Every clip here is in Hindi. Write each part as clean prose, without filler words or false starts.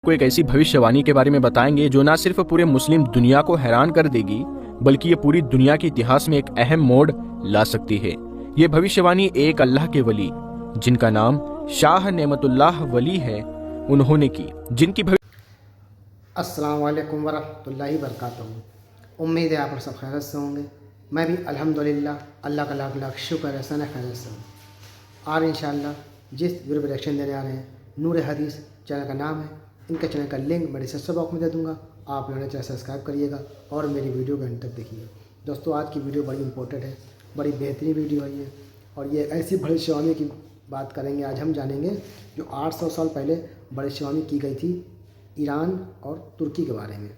को एक ऐसी भविष्यवाणी के बारे में बताएंगे जो न सिर्फ पूरे मुस्लिम दुनिया को हैरान कर देगी बल्कि ये पूरी दुनिया के इतिहास में एक अहम मोड़ ला सकती है। ये भविष्यवाणी एक अल्लाह के वली जिनका नाम शाह नेमतुल्लाह वली है उन्होंने की, जिनकी अस्सलाम वालेकुम वरहमतुल्लाहि वबरकातुहू। उम्मीद है आप सब खैरियत से होंगे। मैं भी अल्हम्दुलिल्लाह अल्लाह का लाख लाख शुक्र है सन खैरियत से हूँ। और इंशाअल्लाह जिस वीडियो पर रिएक्शन देने आ रहे हैं नूर हदीस चैनल का नाम है। इनके चैनल का लिंक मैं डिस्क्रिप्शन बॉक्स में दे दूँगा। आप लोगों ने चैनल सब्सक्राइब करिएगा और मेरी वीडियो को अंत तक देखिए। दोस्तों आज की वीडियो बड़ी इंपॉर्टेंट है, बड़ी बेहतरीन वीडियो है ये। और ये ऐसी भविष्यवाणी की बात करेंगे। आज हम जानेंगे जो 800 साल पहले भविष्यवाणी की गई थी ईरान और तुर्की के बारे में।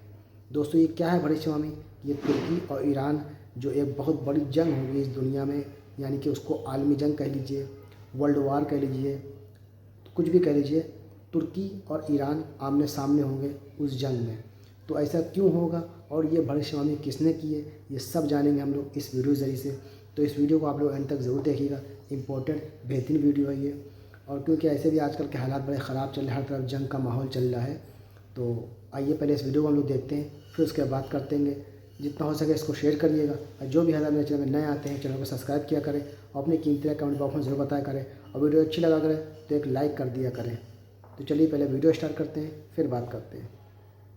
दोस्तों ये क्या है भविष्यवाणी? ये तुर्की और ईरान जो एक बहुत बड़ी जंग होगी इस दुनिया में, यानी कि उसको आलमी जंग कह लीजिए, वर्ल्ड वार कह लीजिए, कुछ भी कह लीजिए, तुर्की और ईरान आमने सामने होंगे उस जंग में। तो ऐसा क्यों होगा और ये भविष्यवाणी किसने की है, ये सब जानेंगे हम लोग इस वीडियो के ज़रिए से। तो इस वीडियो को आप लोग अंत तक ज़रूर देखिएगा। इम्पोर्टेंट बेहतरीन वीडियो है ये। और क्योंकि ऐसे भी आजकल के हालात बड़े ख़राब चल रहे हैं, हर तरफ जंग का माहौल चल रहा है। तो आइए पहले इस वीडियो को हम लोग देखते हैं, फिर उसके बाद बात करते हैं। जितना हो सके इसको शेयर करिएगा और जो भी हज़ार मेरे चैनल में नए आते हैं चैनल को सब्सक्राइब किया करें और अपनी कीमती कमेंट बॉक्स में ज़रूर बताया करें। और वीडियो अच्छी लगा करें तो एक लाइक कर दिया करें। तो चलिए पहले वीडियो स्टार्ट करते हैं, फिर बात करते हैं।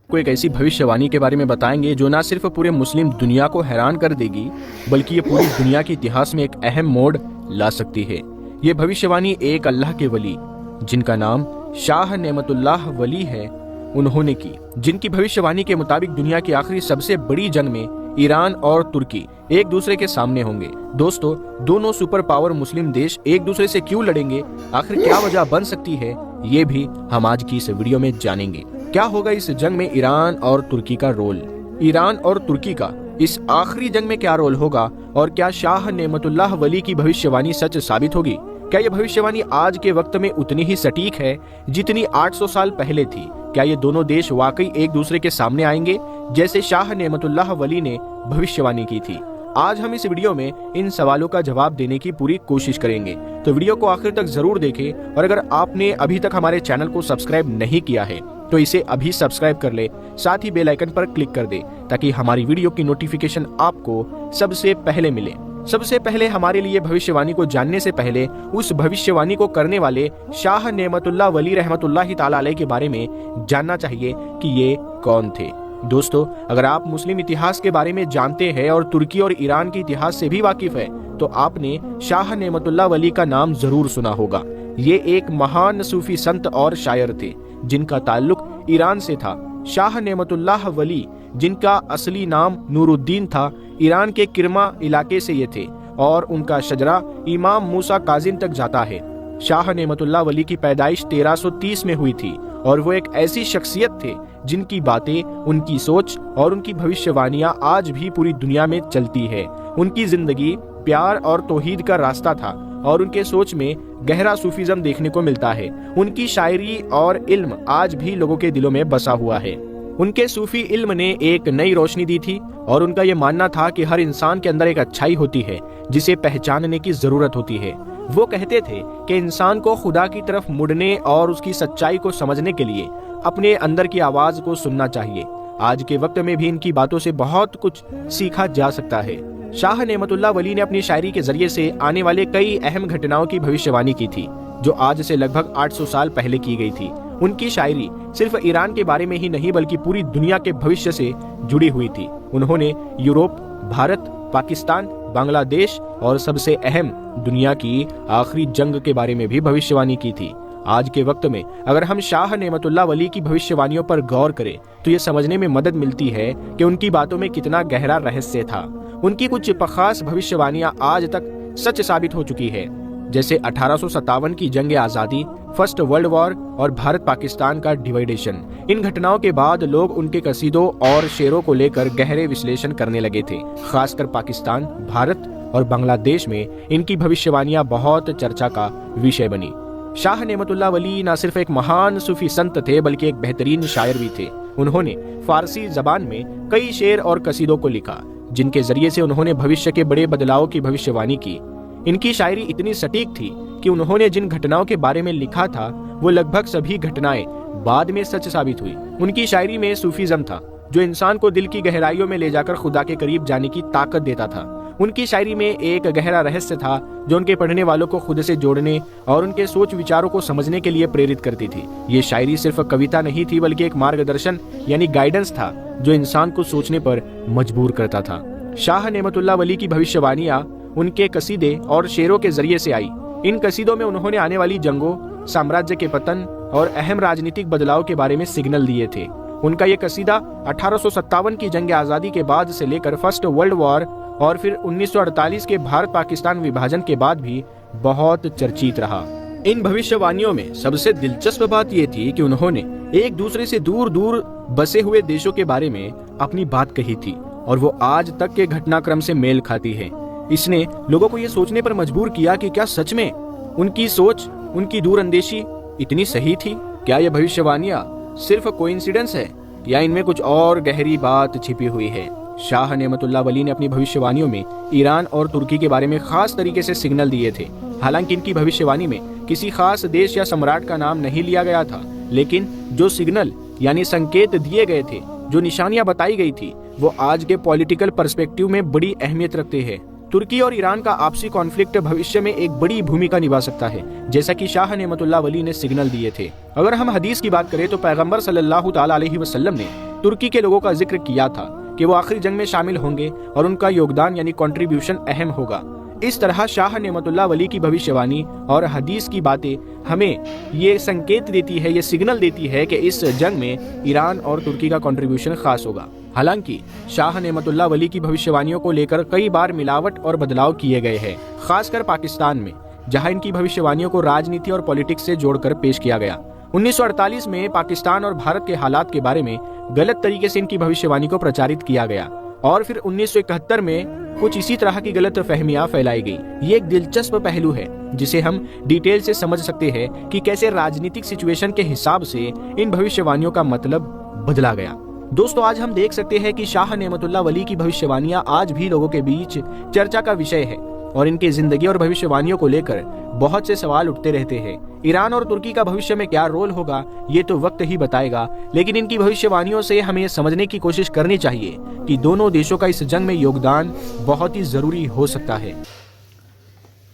को एक ऐसी भविष्यवाणी के बारे में बताएंगे जो न सिर्फ पूरे मुस्लिम दुनिया को हैरान कर देगी बल्कि ये पूरी दुनिया के इतिहास में एक अहम मोड़ ला सकती है। ये भविष्यवाणी एक अल्लाह के वली जिनका नाम शाह नेमतुल्लाह वली है उन्होंने की, जिनकी भविष्यवाणी के मुताबिक दुनिया की आखिरी सबसे बड़ी जंग में ईरान और तुर्की एक दूसरे के सामने होंगे। दोस्तों दोनों सुपर पावर मुस्लिम देश एक दूसरे से क्यों लड़ेंगे, आखिर क्या वजह बन सकती है, ये भी हम आज की इस वीडियो में जानेंगे। क्या होगा इस जंग में ईरान और तुर्की का रोल, ईरान और तुर्की का इस आखिरी जंग में क्या रोल होगा और क्या शाह नेमतुल्लाह वली की भविष्यवाणी सच साबित होगी? क्या ये भविष्यवाणी आज के वक्त में उतनी ही सटीक है जितनी 800 साल पहले थी? क्या ये दोनों देश वाकई एक दूसरे के सामने आएंगे जैसे शाह नेमतुल्लाह वली ने भविष्यवाणी की थी? आज हम इस वीडियो में इन सवालों का जवाब देने की पूरी कोशिश करेंगे। तो वीडियो को आखिर तक जरूर देखें और अगर आपने अभी तक हमारे चैनल को सब्सक्राइब नहीं किया है तो इसे अभी सब्सक्राइब कर ले, साथ ही बेल आइकन पर क्लिक कर दे ताकि हमारी वीडियो की नोटिफिकेशन आपको सबसे पहले मिले। सबसे पहले हमारे लिए भविष्यवाणी को जानने से पहले उस भविष्यवाणी को करने वाले शाह नेमतुल्लाह वली रहमतुल्लाहि ताला अलैह के बारे में जानना चाहिए कि ये कौन थे। दोस्तों अगर आप मुस्लिम इतिहास के बारे में जानते हैं और तुर्की और ईरान के इतिहास से भी वाकिफ है तो आपने शाह नेमतुल्लाह वली का नाम जरूर सुना होगा। ये एक महान सूफी संत और शायर थे जिनका ताल्लुक ईरान से था। शाह नेमतुल्लाह वली जिनका असली नाम नूरुद्दीन था, ईरान के किरमा इलाके से ये थे और उनका शजरा इमाम मूसा काजिम तक जाता है। शाह नेमतुल्लाह वली की पैदाइश 1330 में हुई थी और वो एक ऐसी शख्सियत थे जिनकी बातें, उनकी सोच और उनकी भविष्यवाणियां आज भी पूरी दुनिया में चलती है। उनकी जिंदगी प्यार और तौहीद का रास्ता था और उनके सोच में गहरा सूफीज़म देखने को मिलता है। उनकी शायरी और इल्म आज भी लोगों के दिलों में बसा हुआ है। उनके सूफी इल्म ने एक नई रोशनी दी थी और उनका ये मानना था कि हर इंसान के अंदर एक अच्छाई होती है जिसे पहचानने की जरूरत होती है। वो कहते थे कि इंसान को खुदा की तरफ मुड़ने और उसकी सच्चाई को समझने के लिए अपने अंदर की आवाज को सुनना चाहिए। आज के वक्त में भी इनकी बातों से बहुत कुछ सीखा जा सकता है। शाह नेमतुल्लाह वली ने अपनी शायरी के जरिए से आने वाले कई अहम घटनाओं की भविष्यवाणी की थी जो आज से लगभग 800 साल पहले की गई थी। उनकी शायरी सिर्फ ईरान के बारे में ही नहीं बल्कि पूरी दुनिया के भविष्य से जुड़ी हुई थी। उन्होंने यूरोप, भारत, पाकिस्तान, बांग्लादेश और सबसे अहम दुनिया की आखिरी जंग के बारे में भी भविष्यवाणी की थी। आज के वक्त में अगर हम शाह नेमतुल्लाह वली की भविष्यवाणियों पर गौर करें तो ये समझने में मदद मिलती है कि उनकी बातों में कितना गहरा रहस्य था। उनकी कुछ खास भविष्यवाणियां आज तक सच साबित हो चुकी है, जैसे 1857 की जंग आज़ादी, फर्स्ट वर्ल्ड वॉर और भारत पाकिस्तान का डिवाइडेशन। इन घटनाओं के बाद लोग उनके कसीदों और शेरों को लेकर गहरे विश्लेषण करने लगे थे। खासकर पाकिस्तान, भारत और बांग्लादेश में इनकी भविष्यवाणियां बहुत चर्चा का विषय बनी। शाह नेमतुल्लाह वली न सिर्फ एक महान सूफी संत थे बल्कि एक बेहतरीन शायर भी थे। उन्होंने फारसी जबान में कई शेर और कसीदों को लिखा जिनके जरिए से उन्होंने भविष्य के बड़े बदलाव की भविष्यवाणी की। इनकी शायरी इतनी सटीक थी कि उन्होंने जिन घटनाओं के बारे में लिखा था वो लगभग सभी घटनाएं बाद में सच साबित हुई। उनकी शायरी में सूफीज़म था जो इंसान को दिल की गहराइयों में ले जाकर खुदा के करीब जाने की ताकत देता था। उनकी शायरी में एक गहरा रहस्य था जो उनके पढ़ने वालों को खुद से जोड़ने और उनके सोच विचारों को समझने के लिए प्रेरित करती थी। ये शायरी सिर्फ कविता नहीं थी बल्कि एक मार्गदर्शन यानी गाइडेंस था जो इंसान को सोचने पर मजबूर करता था। शाह नेमतुल्लाह वली की भविष्यवाणियां उनके कसीदे और शेरों के जरिए से आई। इन कसीदों में उन्होंने आने वाली जंगों, साम्राज्य के पतन और अहम राजनीतिक बदलाव के बारे में सिग्नल दिए थे। उनका ये कसीदा 1857 की जंग आज़ादी के बाद से लेकर फर्स्ट वर्ल्ड वॉर और फिर 1948 के भारत पाकिस्तान विभाजन के बाद भी बहुत चर्चित रहा। इन भविष्यवाणियों में सबसे दिलचस्प बात यह थी कि उन्होंने एक दूसरे से दूर दूर बसे हुए देशों के बारे में अपनी बात कही थी और वो आज तक के घटनाक्रम से मेल खाती है। इसने लोगों को ये सोचने पर मजबूर किया कि क्या सच में उनकी सोच, उनकी दूरअंदेशी इतनी सही थी? क्या ये भविष्यवाणियां सिर्फ कोइंसिडेंस है या इनमें कुछ और गहरी बात छिपी हुई है? शाह नेमतुल्लाह वली ने अपनी भविष्यवाणियों में ईरान और तुर्की के बारे में खास तरीके से सिग्नल दिए थे। हालांकि इनकी भविष्यवाणी में किसी खास देश या सम्राट का नाम नहीं लिया गया था, लेकिन जो सिग्नल यानी संकेत दिए गए थे, जो निशानियां बताई गई थी, वो आज के पॉलिटिकल पर्सपेक्टिव में बड़ी अहमियत रखते हैं। तुर्की और ईरान का आपसी कॉन्फ्लिक्ट भविष्य में एक बड़ी भूमिका निभा सकता है, जैसा कि शाह नेमतुल्लाह वली ने सिग्नल दिए थे। अगर हम हदीस की बात करें तो पैगंबर सल्लल्लाहु ताला अलैहि वसल्लम ने तुर्की के लोगों का जिक्र किया था कि वो आखिरी जंग में शामिल होंगे और उनका योगदान यानी कंट्रीब्यूशन अहम होगा। इस तरह शाह नेमतुल्लाह वली की भविष्यवाणी और हदीस की बातें हमें ये संकेत देती है, ये सिग्नल देती है कि इस जंग में ईरान और तुर्की का कंट्रीब्यूशन खास होगा। हालांकि शाह नेमतुल्लाह वली की भविष्यवाणियों को लेकर कई बार मिलावट और बदलाव किए गए हैं, खासकर पाकिस्तान में, जहां इनकी भविष्यवाणियों को राजनीति और पॉलिटिक्स से जोड़कर पेश किया गया। 1948 में पाकिस्तान और भारत के हालात के बारे में गलत तरीके से इनकी भविष्यवाणी को प्रचारित किया गया और फिर 1971 में कुछ इसी तरह की गलत फहमियां फैलाई गई। ये एक दिलचस्प पहलू है जिसे हम डिटेल से समझ सकते हैं कि कैसे राजनीतिक सिचुएशन के हिसाब से इन भविष्यवाणियों का मतलब बदला गया। दोस्तों, आज हम देख सकते हैं कि शाह नेमतुल्लाह वली की भविष्यवाणियां आज भी लोगों के बीच चर्चा का विषय है और इनकी जिंदगी और भविष्यवाणियों को लेकर बहुत से सवाल उठते रहते हैं। ईरान और तुर्की का भविष्य में क्या रोल होगा ये तो वक्त ही बताएगा, लेकिन इनकी भविष्यवाणियों से हमें समझने की कोशिश करनी चाहिए कि दोनों देशों का इस जंग में योगदान बहुत ही जरूरी हो सकता है।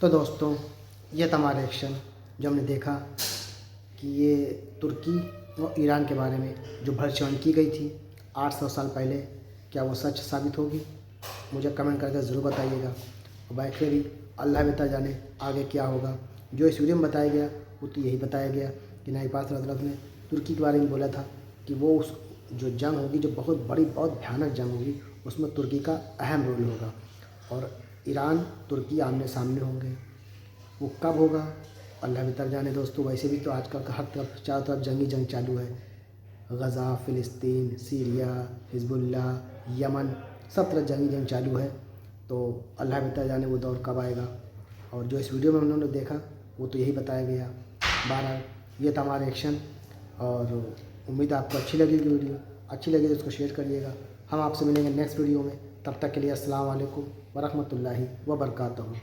तो दोस्तों, ये था हमारा एक्शन जो हमने देखा कि ये तुर्की और ईरान के बारे में जो भविष्यवाणी की गई थी 800 साल पहले, क्या वो सच साबित होगी? मुझे कमेंट करके ज़रूर बताइएगा। और बाकी भी अल्लाह बेहतर जाने आगे क्या होगा। जो इस वीडियो में बताया गया वो तो यही बताया गया कि नबी पाक सल्लल्लाहु अलैहि वसल्लम ने तुर्की के बारे में बोला था कि वो उस जो जंग होगी, जो बहुत बड़ी बहुत भयानक जंग होगी, उसमें तुर्की का अहम रोल होगा और ईरान तुर्की आमने सामने होंगे। वो कब होगा अल्लाह बेहतर जाने। दोस्तों, वैसे भी तो आजकल हर तरफ चारों तरफ जंगी जंग चालू है। गज़ा, फ़िलिस्तीन, सीरिया, हिज़्बुल्लाह, यमन, सब तरफ जंगी जंग चालू है। तो अल्लाह बेहतर जाने वो दौर कब आएगा। और जो इस वीडियो में उन्होंने देखा वो तो यही बताया गया। बहरहाल ये था हमारा एक्शन और उम्मीद है आपको अच्छी लगेगी वीडियो। अच्छी लगी तो इसको शेयर करिएगा। हम आपसे मिलेंगे नेक्स्ट वीडियो में। तब तक के लिए अस्सलाम वालेकुम व रहमतुल्लाहि व बरकातहू।